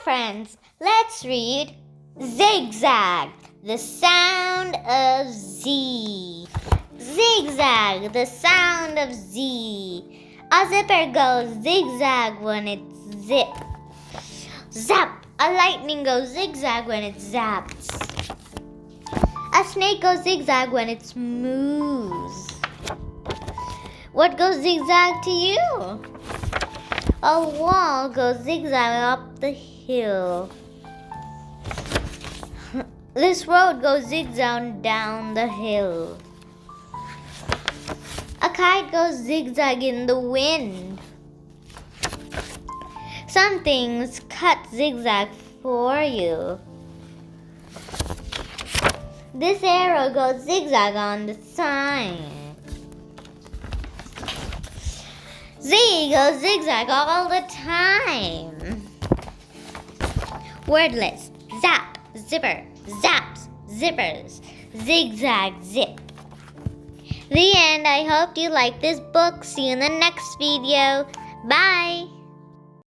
friends, let's read Zigzag, the sound of Z. Zigzag, the sound of Z. A zipper goes zigzag when it zips. Zap, a lightning goes zigzag when it zaps. A snake goes zigzag when it moves. What goes zigzag to you? A wall goes zigzag up the hill. This road goes zigzag down the hill. A kite goes zigzag in the wind. Some things cut zigzag for you. This arrow goes zigzag on the sign. Z goes zigzag all the time. Wordless. Zap, zipper, zaps, zippers, zigzag, zip. The end. I hope you like this book. See you in the next video. Bye.